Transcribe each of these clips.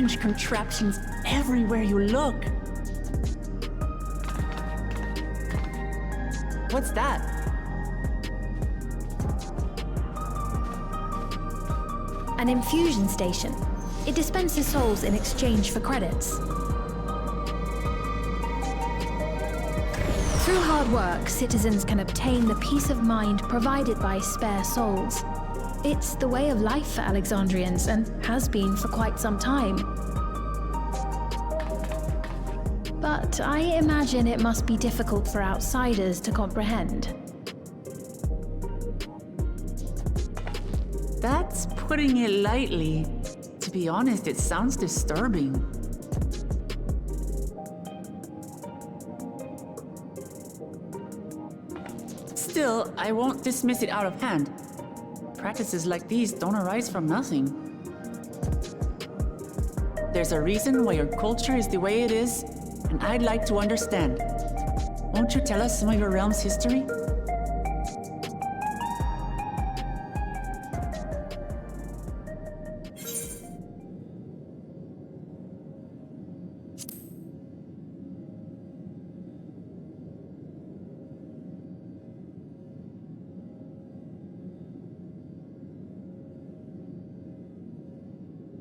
strange contraptions everywhere you look. What's that? An infusion station. It dispenses souls in exchange for credits. Through hard work, citizens can obtain the peace of mind provided by spare souls. It's the way of life for Alexandrians and has been for quite some time. But I imagine it must be difficult for outsiders to comprehend. That's putting it lightly. To be honest, it sounds disturbing. Still, I won't dismiss it out of hand. Practices like these don't arise from nothing. There's a reason why your culture is the way it is, and I'd like to understand. Won't you tell us some of your realm's history?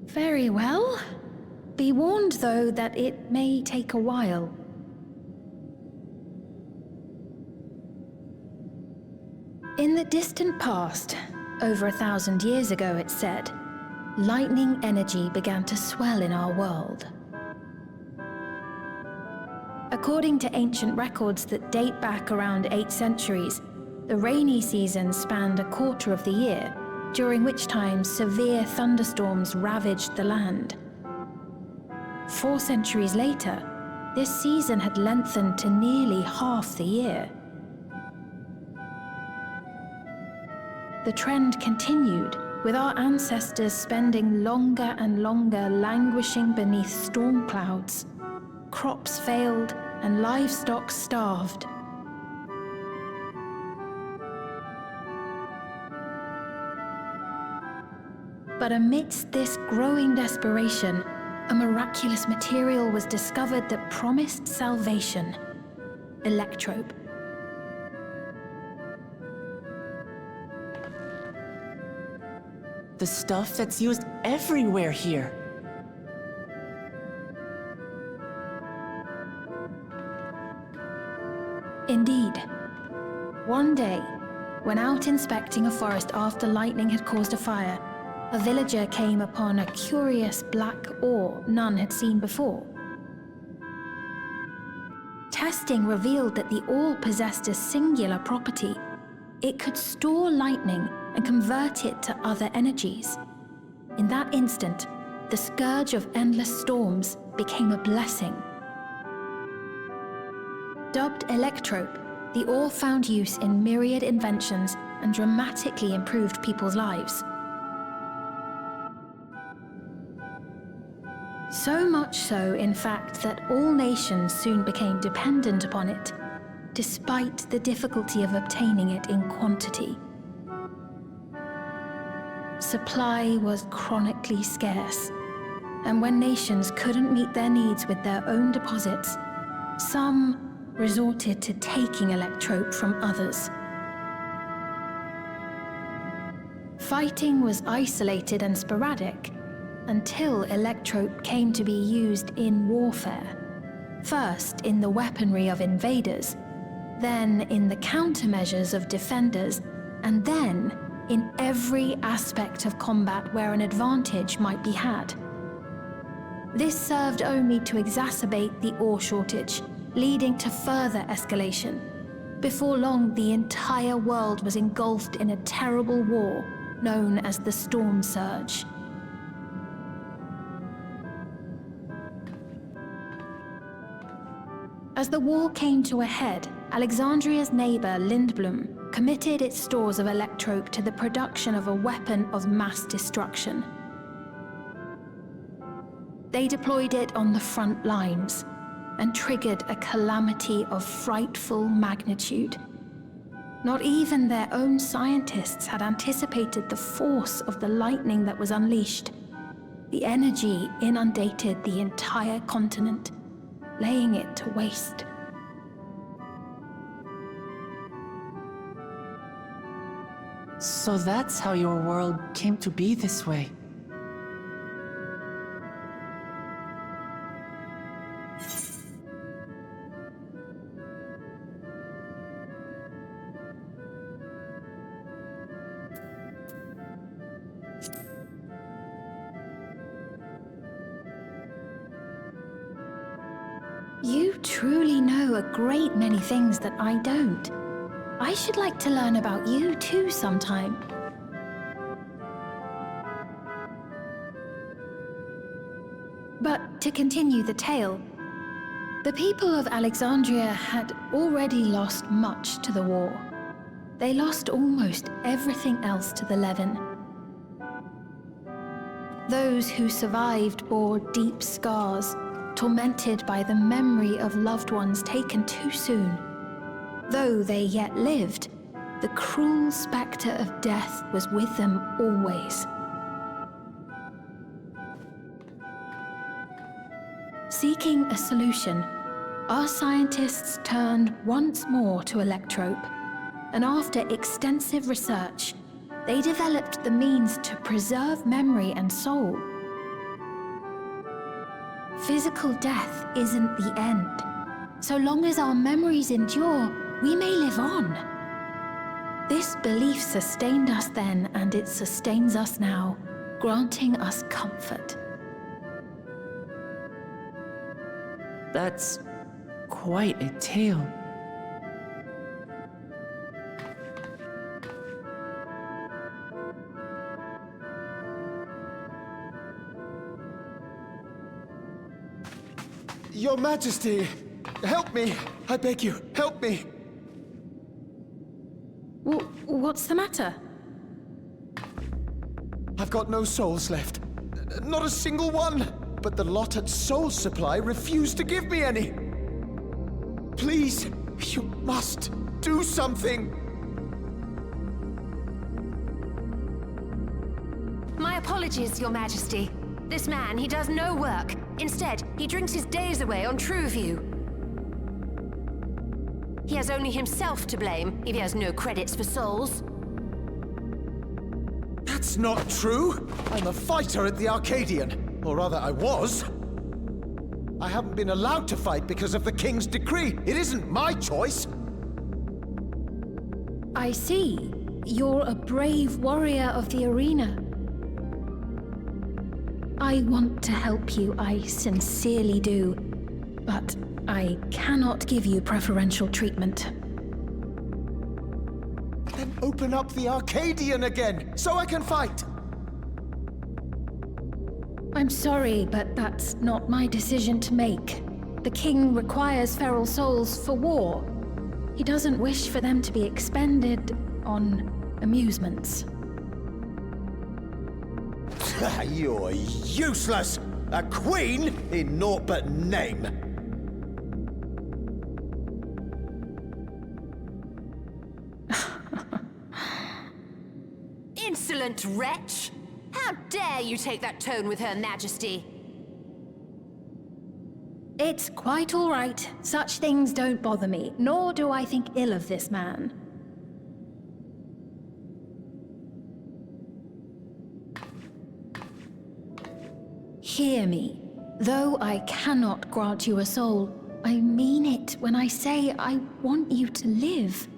Very well. Be warned, though, that it may take a while. In the distant past, over 1,000 years ago, it's said, lightning energy began to swell in our world. According to ancient records that date back around 8 centuries, the rainy season spanned a quarter of the year, during which time severe thunderstorms ravaged the land. 4 centuries later, this season had lengthened to nearly half the year. The trend continued, with our ancestors spending longer and longer languishing beneath storm clouds. Crops failed and livestock starved. But amidst this growing desperation, a miraculous material was discovered that promised salvation: electrope. The stuff that's used everywhere here. Indeed. One day, when out inspecting a forest after lightning had caused a fire, a villager came upon a curious black ore none had seen before. Testing revealed that the ore possessed a singular property. It could store lightning and convert it to other energies. In that instant, the scourge of endless storms became a blessing. Dubbed electrope, the ore found use in myriad inventions and dramatically improved people's lives. So much so, in fact, that all nations soon became dependent upon it, despite the difficulty of obtaining it in quantity. Supply was chronically scarce, and when nations couldn't meet their needs with their own deposits, some resorted to taking electrope from others. Fighting was isolated and sporadic, until electrope came to be used in warfare. First in the weaponry of invaders, then in the countermeasures of defenders, and then in every aspect of combat where an advantage might be had. This served only to exacerbate the ore shortage, leading to further escalation. Before long, the entire world was engulfed in a terrible war known as the Storm Surge. As the war came to a head, Alexandria's neighbor Lindblum committed its stores of electrope to the production of a weapon of mass destruction. They deployed it on the front lines and triggered a calamity of frightful magnitude. Not even their own scientists had anticipated the force of the lightning that was unleashed. The energy inundated the entire continent, laying it to waste. So that's how your world came to be this way. You truly know a great many things that I don't. I should like to learn about you too sometime. But to continue the tale, the people of Alexandria had already lost much to the war. They lost almost everything else to the Levin. Those who survived bore deep scars, tormented by the memory of loved ones taken too soon. Though they yet lived, the cruel spectre of death was with them always. Seeking a solution, our scientists turned once more to Electrope, and after extensive research, they developed the means to preserve memory and soul. Physical death isn't the end. So long as our memories endure, we may live on. This belief sustained us then, and it sustains us now, granting us comfort. That's quite a tale. Your Majesty, help me! I beg you, help me! What's the matter? I've got no souls left. Not a single one! But the lot at Soul Supply refused to give me any! Please, you must do something! My apologies, Your Majesty. This man, he does no work. Instead, he drinks his days away on Trueview. He has only himself to blame if he has no credits for souls. That's not true! I'm a fighter at the Arcadian. Or rather, I was. I haven't been allowed to fight because of the King's decree. It isn't my choice. I see. You're a brave warrior of the arena. I want to help you, I sincerely do. But I cannot give you preferential treatment. Then open up the Arcadian again, so I can fight! I'm sorry, but that's not my decision to make. The king requires feral souls for war. He doesn't wish for them to be expended on amusements. You're useless! A queen in naught but name! Insolent wretch! How dare you take that tone with Her Majesty? It's quite all right. Such things don't bother me, nor do I think ill of this man. Hear me. Though I cannot grant you a soul, I mean it when I say I want you to live.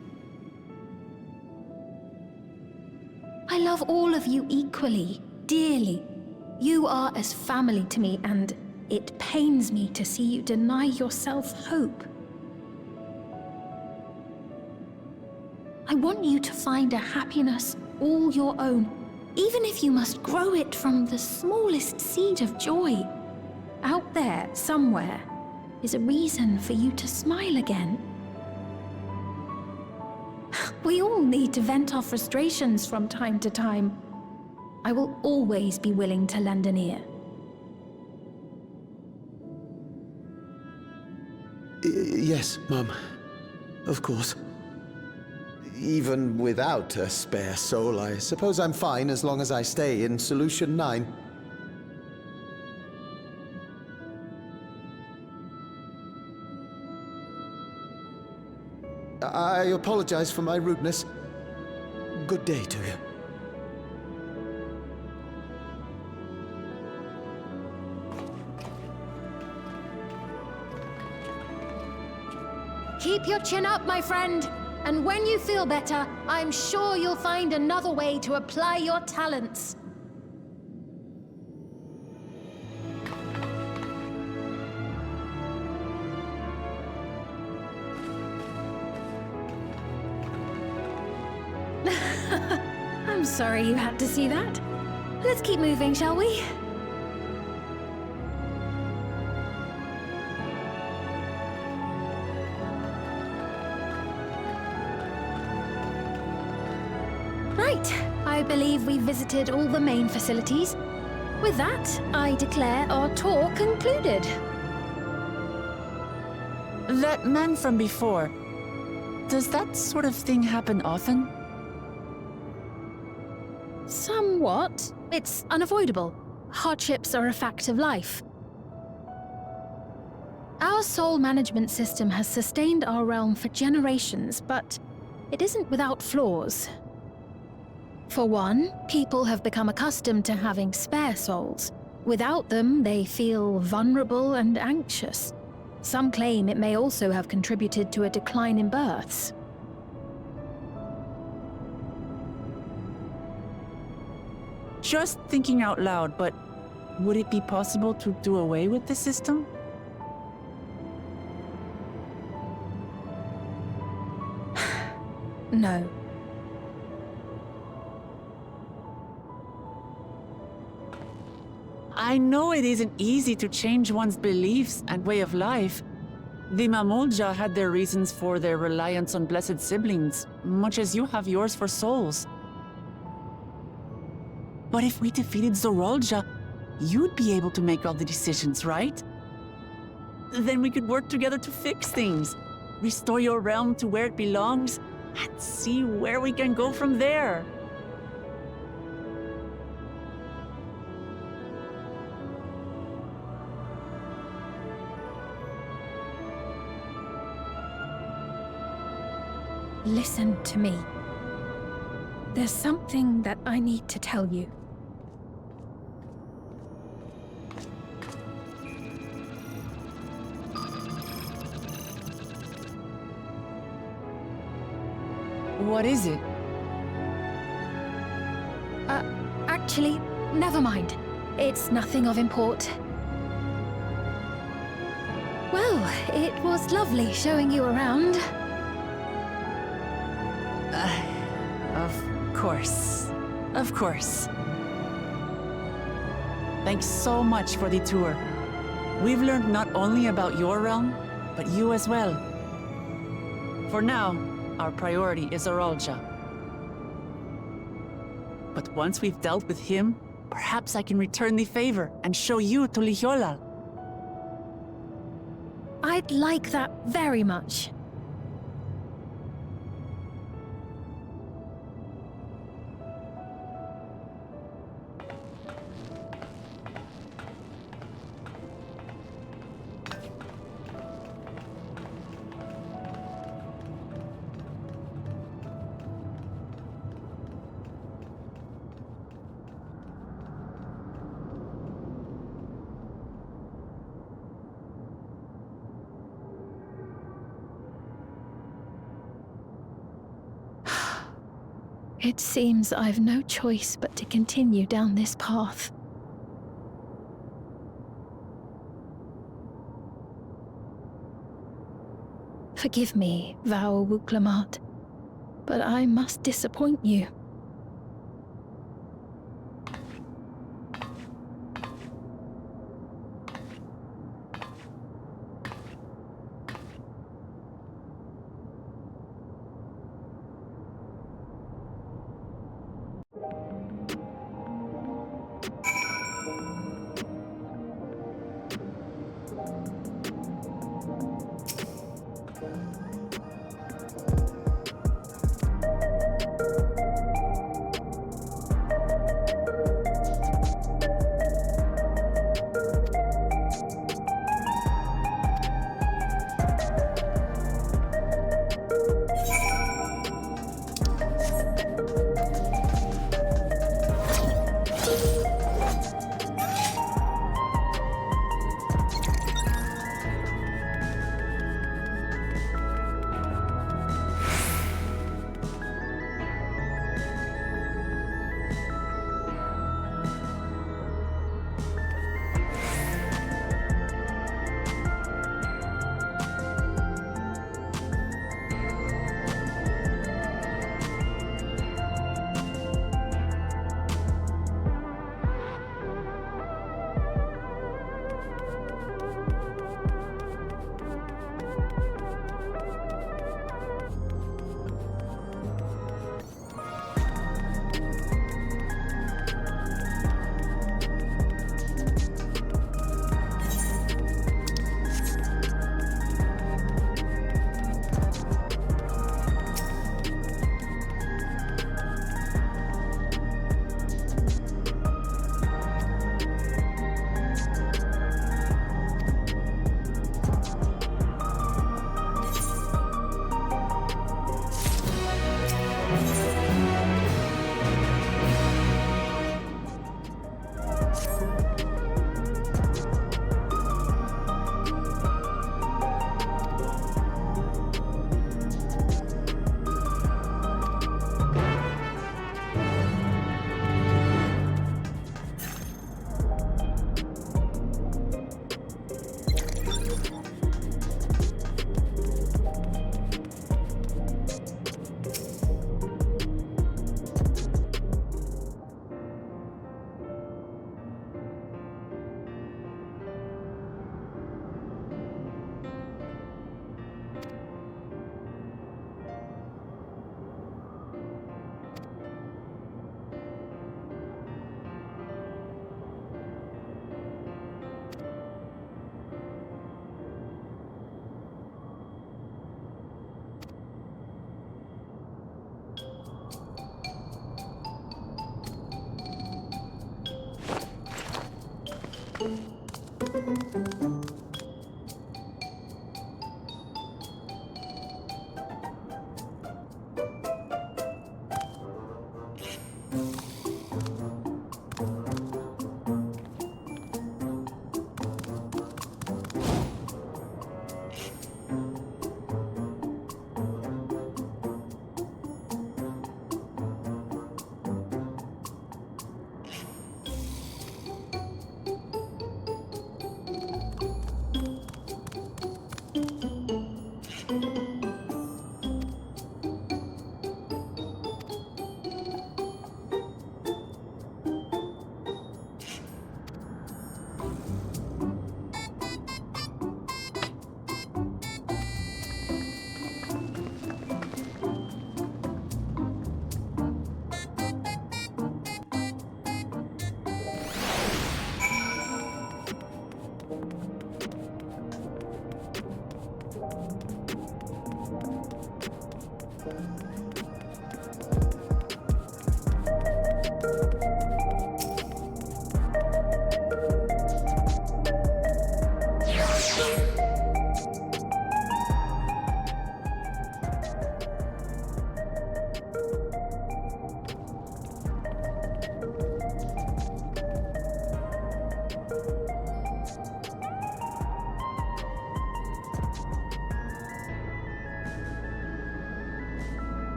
I love all of you equally, dearly. You are as family to me, and it pains me to see you deny yourself hope. I want you to find a happiness all your own, even if you must grow it from the smallest seed of joy. Out there, somewhere, is a reason for you to smile again. We all need to vent our frustrations from time to time. I will always be willing to lend an ear. Yes, Mum. Of course. Even without a spare soul, I suppose I'm fine as long as I stay in Solution 9. I apologize for my rudeness. Good day to you. Keep your chin up, my friend. And when you feel better, I'm sure you'll find another way to apply your talents. I'm sorry you had to see that. Let's keep moving, shall we? Right, I believe we've visited all the main facilities. With that, I declare our tour concluded. That man from before, does that sort of thing happen often? Somewhat. It's unavoidable. Hardships are a fact of life. Our soul management system has sustained our realm for generations, but it isn't without flaws. For one, people have become accustomed to having spare souls. Without them, they feel vulnerable and anxious. Some claim it may also have contributed to a decline in births. Just thinking out loud, but would it be possible to do away with the system? No. I know it isn't easy to change one's beliefs and way of life. The Mamulja had their reasons for their reliance on blessed siblings, much as you have yours for souls. But if we defeated Zorolja, you'd be able to make all the decisions, right? Then we could work together to fix things, restore your realm to where it belongs, and see where we can go from there. Listen to me. There's something that I need to tell you. What is it? Actually, never mind. It's nothing of import. Well, it was lovely showing you around. Of course. Of course. Thanks so much for the tour. We've learned not only about your realm, but you as well. For now, our priority is Zorolja. But once we've dealt with him, perhaps I can return the favor and show you to Lihiolal. I'd like that very much. It seems I've no choice but to continue down this path. Forgive me, Vau Wuklamat, but I must disappoint you.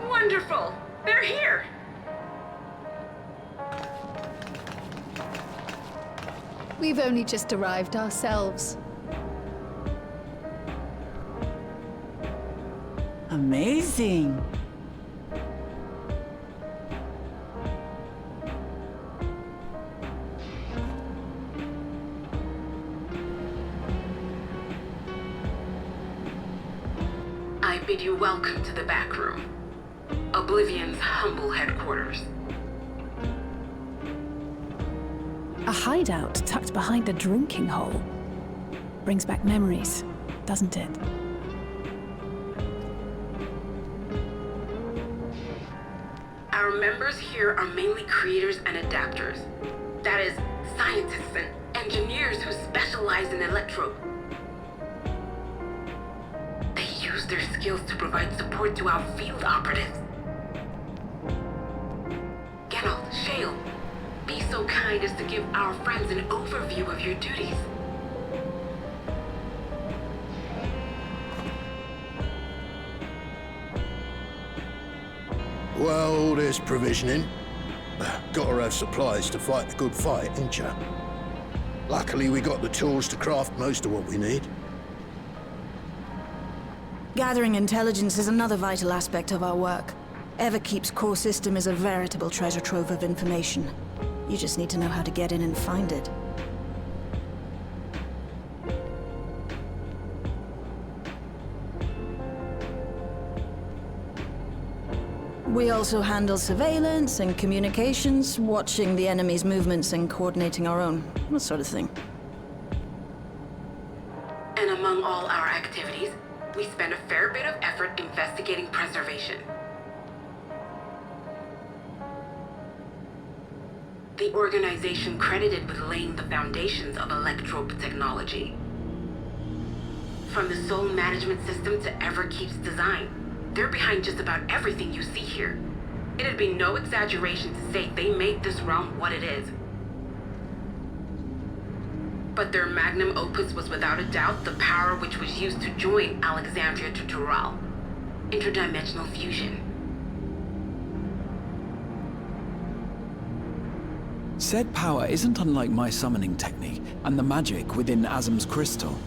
Wonderful! They're here! We've only just arrived ourselves. Amazing! I bid you welcome to the back room. Oblivion's humble headquarters. A hideout tucked behind a drinking hole. Brings back memories, doesn't it? Our members here are mainly creators and adapters. That is, scientists and engineers who specialize in electro. They use their skills to provide support to our field operatives. Geralt, Shale, be so kind as to give our friends an overview of your duties. Well, there's provisioning. Gotta have supplies to fight a good fight, ain't ya? Luckily, we got the tools to craft most of what we need. Gathering intelligence is another vital aspect of our work. Everkeep's core system is a veritable treasure trove of information. You just need to know how to get in and find it. We also handle surveillance and communications, watching the enemy's movements and coordinating our own, that sort of thing. And among all our activities, we spend a fair bit of effort investigating preservation. The organization credited with laying the foundations of electrope technology. From the soul management system to Everkeep's design, they're behind just about everything you see here. It'd be no exaggeration to say they made this realm what it is. But their magnum opus was without a doubt the power which was used to join Alexandria to Tural. Interdimensional fusion. Said power isn't unlike my summoning technique and the magic within Azam's crystal.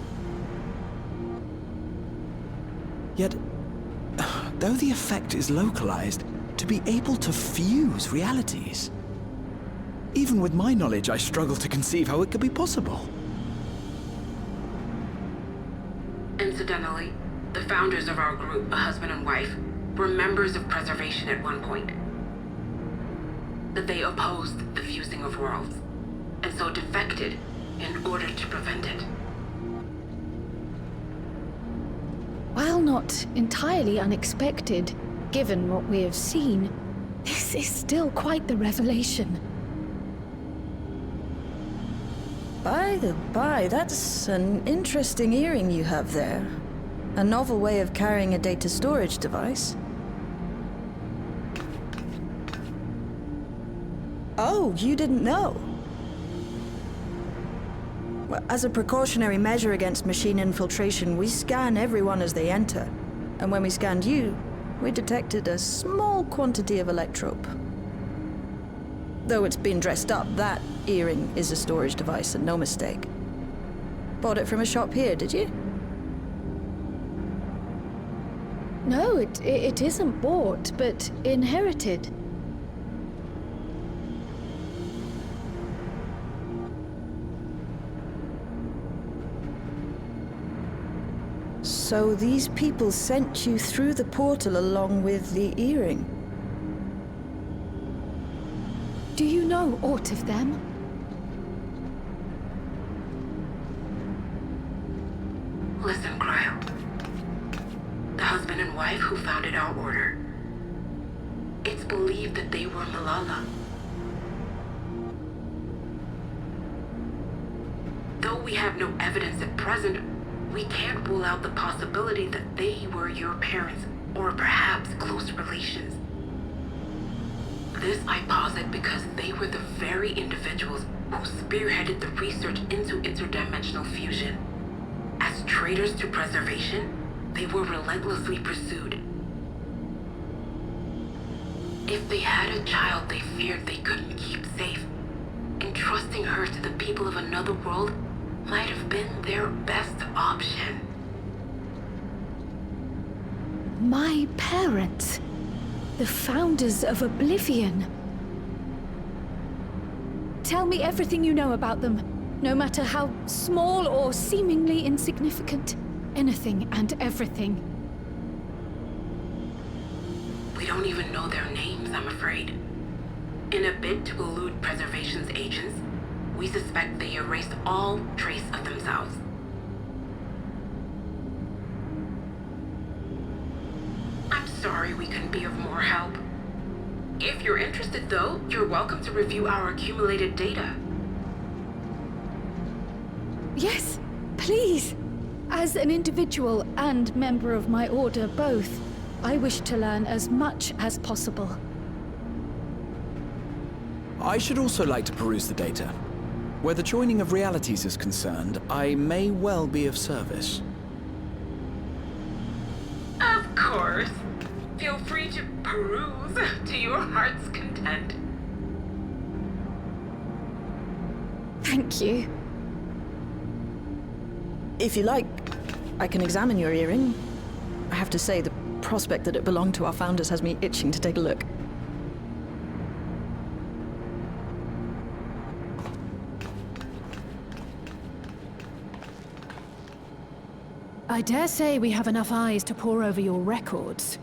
Yet, though the effect is localized, to be able to fuse realities. Even with my knowledge, I struggle to conceive how it could be possible. Incidentally, the founders of our group, a husband and wife, were members of preservation at one point. That they opposed the fusing of worlds, and so defected in order to prevent it. While not entirely unexpected, given what we have seen, this is still quite the revelation. By the by, that's an interesting earring you have there. A novel way of carrying a data storage device. Oh, you didn't know? Well, as a precautionary measure against machine infiltration, we scan everyone as they enter. And when we scanned you, we detected a small quantity of electrope. Though it's been dressed up, that earring is a storage device and no mistake. Bought it from a shop here, did you? No, it isn't bought, but inherited. So these people sent you through the portal along with the earring? Do you know aught of them? Listen, Cryo. The husband and wife who founded our order. It's believed that they were Malala. Though we have no evidence at present, we can't rule out the possibility that they were your parents, or perhaps close relations. This I posit because they were the very individuals who spearheaded the research into interdimensional fusion. As traitors to preservation, they were relentlessly pursued. If they had a child they feared they couldn't keep safe, entrusting her to the people of another world might have been their best option. My parents, the founders of Oblivion. Tell me everything you know about them, no matter how small or seemingly insignificant. Anything and everything. We don't even know their names, I'm afraid. In a bid to elude preservation's agents, we suspect they erased all trace of themselves. I'm sorry we couldn't be of more help. If you're interested, though, you're welcome to review our accumulated data. Yes, please. As an individual and member of my order both, I wish to learn as much as possible. I should also like to peruse the data. Where the joining of realities is concerned, I may well be of service. Of course. Feel free to peruse to your heart's content. Thank you. If you like, I can examine your earring. I have to say, the prospect that it belonged to our founders has me itching to take a look. I dare say we have enough eyes to pore over your records.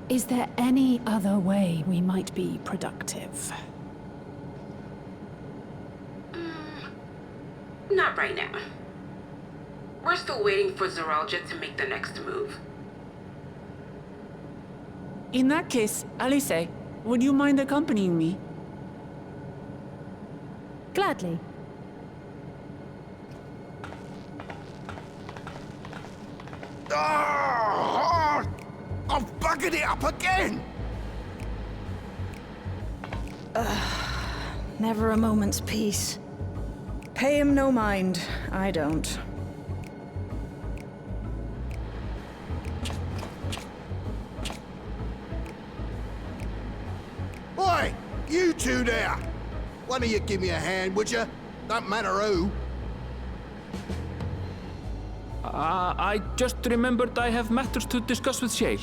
Is there any other way we might be productive? Not right now. We're still waiting for Zoralja to make the next move. In that case, Alice, would you mind accompanying me? Gladly. Ah! I've buggered it up again! Never a moment's peace. Pay him no mind. I don't. Oi! You two there! One of you give me a hand, would you? Don't matter who. I just remembered I have matters to discuss with Shale.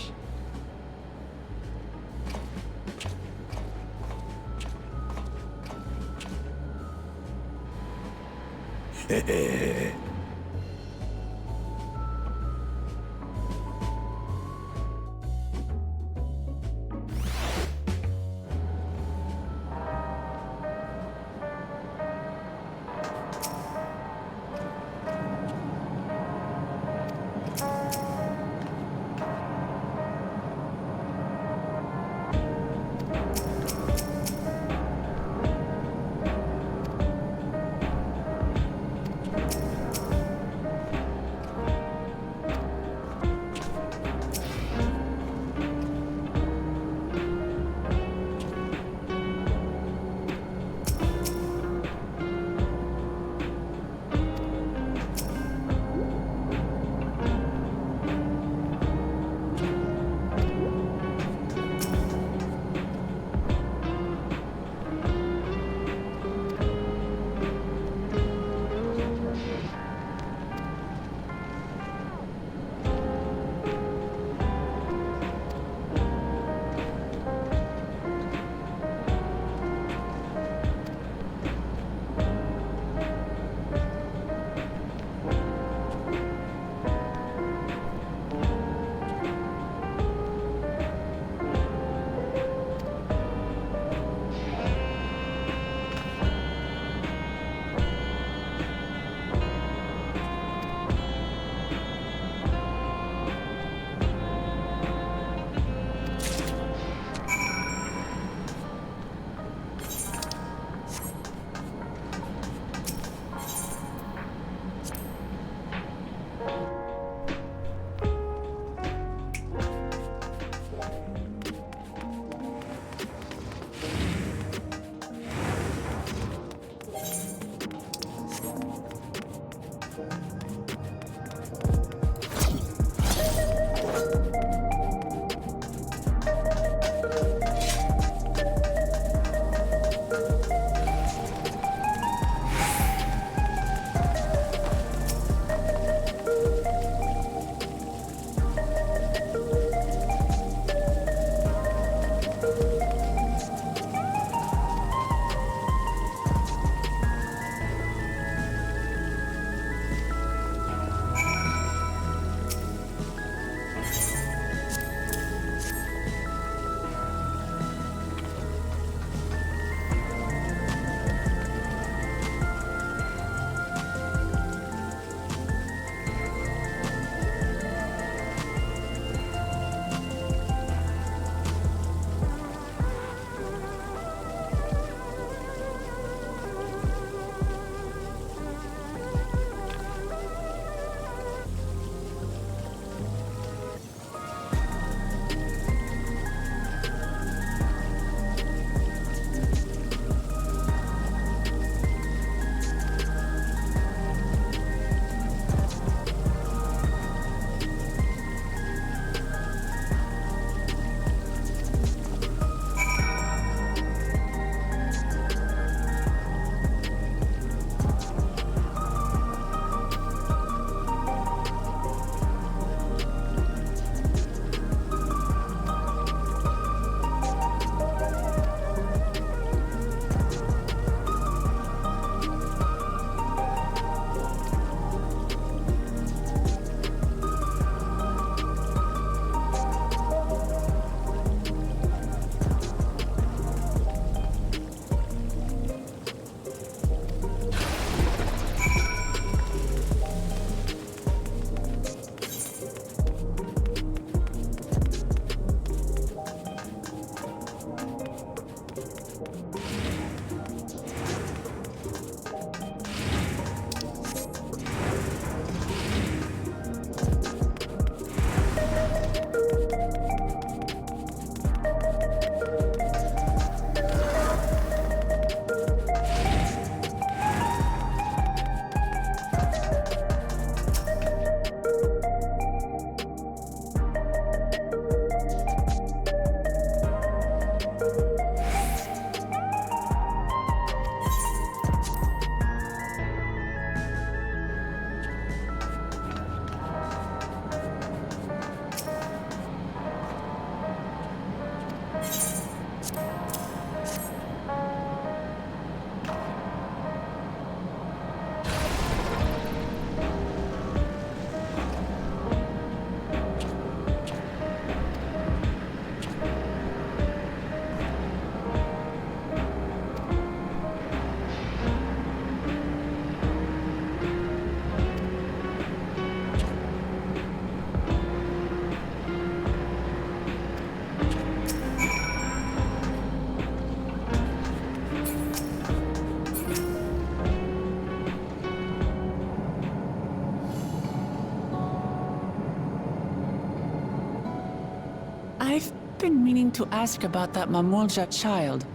I've been meaning to ask about that Mamulja child.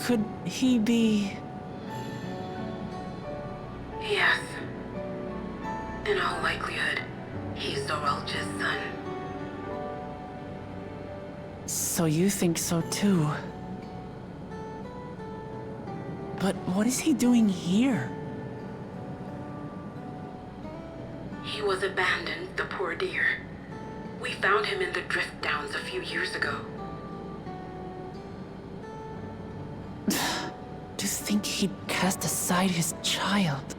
Could he be... Yes. In all likelihood, he's Zoralja's son. So you think so too? But what is he doing here? He was abandoned, the poor dear. We found him in the drift downs a few years ago. To think he'd cast aside his child.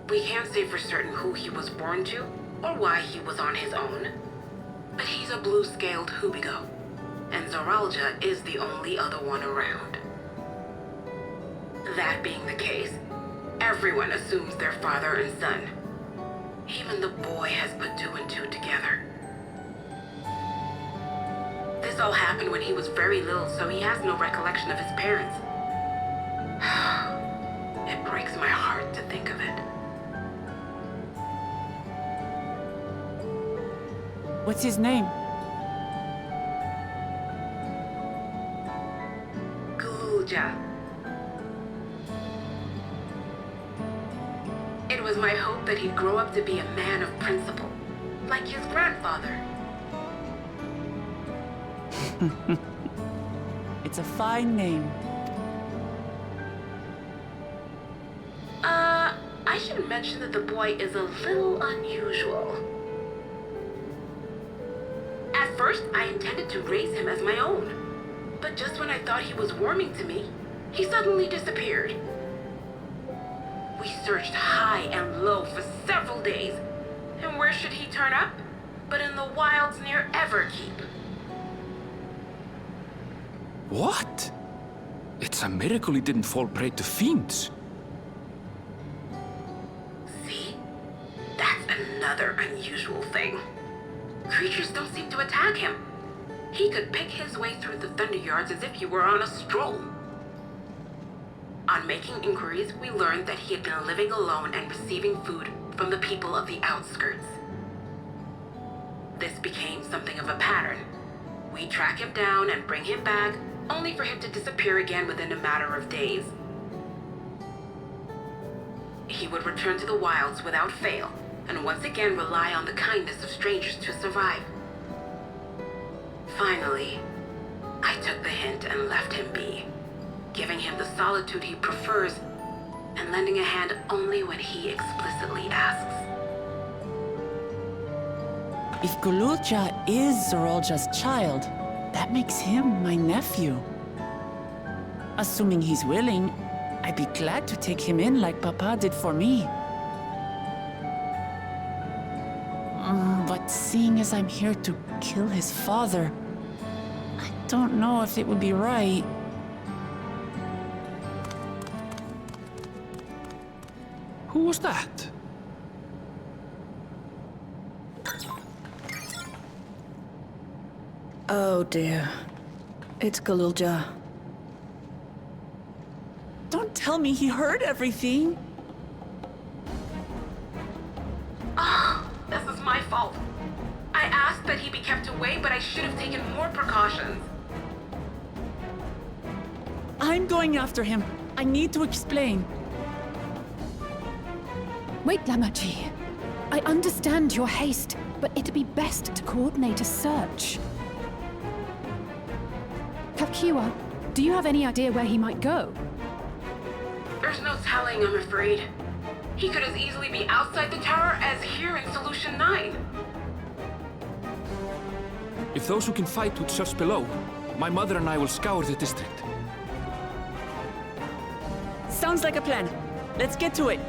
We can't say for certain who he was born to, or why he was on his own. But he's a blue-scaled Hubigo, and Zoralja is the only other one around. That being the case, everyone assumes they're father and son. Even the boy has put two and two together. This all happened when he was very little, so he has no recollection of his parents. It breaks my heart to think of it. What's his name? Gulja. It was my hope that he'd grow up to be a man of principle, like his grandfather. It's a fine name. I should mention that the boy is a little unusual. At first, I intended to raise him as my own. But just when I thought he was warming to me, he suddenly disappeared. We searched high and low for several days. And where should he turn up? But in the wilds near Everkeep. What? It's a miracle he didn't fall prey to fiends. See? That's another unusual thing. Creatures don't seem to attack him. He could pick his way through the Thunder Yards as if he were on a stroll. On making inquiries, we learned that he had been living alone and receiving food from the people of the outskirts. This became something of a pattern. We track him down and bring him back, only for him to disappear again within a matter of days. He would return to the wilds without fail, and once again rely on the kindness of strangers to survive. Finally, I took the hint and left him be, giving him the solitude he prefers and lending a hand only when he explicitly asks. If Gululja is Zorolja's child, that makes him my nephew. Assuming he's willing, I'd be glad to take him in like Papa did for me. But seeing as I'm here to kill his father, I don't know if it would be right. Who was that? Oh dear. It's Gululja. Don't tell me he heard everything. This is my fault. I asked that he be kept away, but I should have taken more precautions. I'm going after him. I need to explain. Wait, Lamachi. I understand your haste, but it'd be best to coordinate a search. Kakiwa, do you have any idea where he might go? There's no telling, I'm afraid. He could as easily be outside the tower as here in Solution 9. If those who can fight would search below, my mother and I will scour the district. Sounds like a plan. Let's get to it.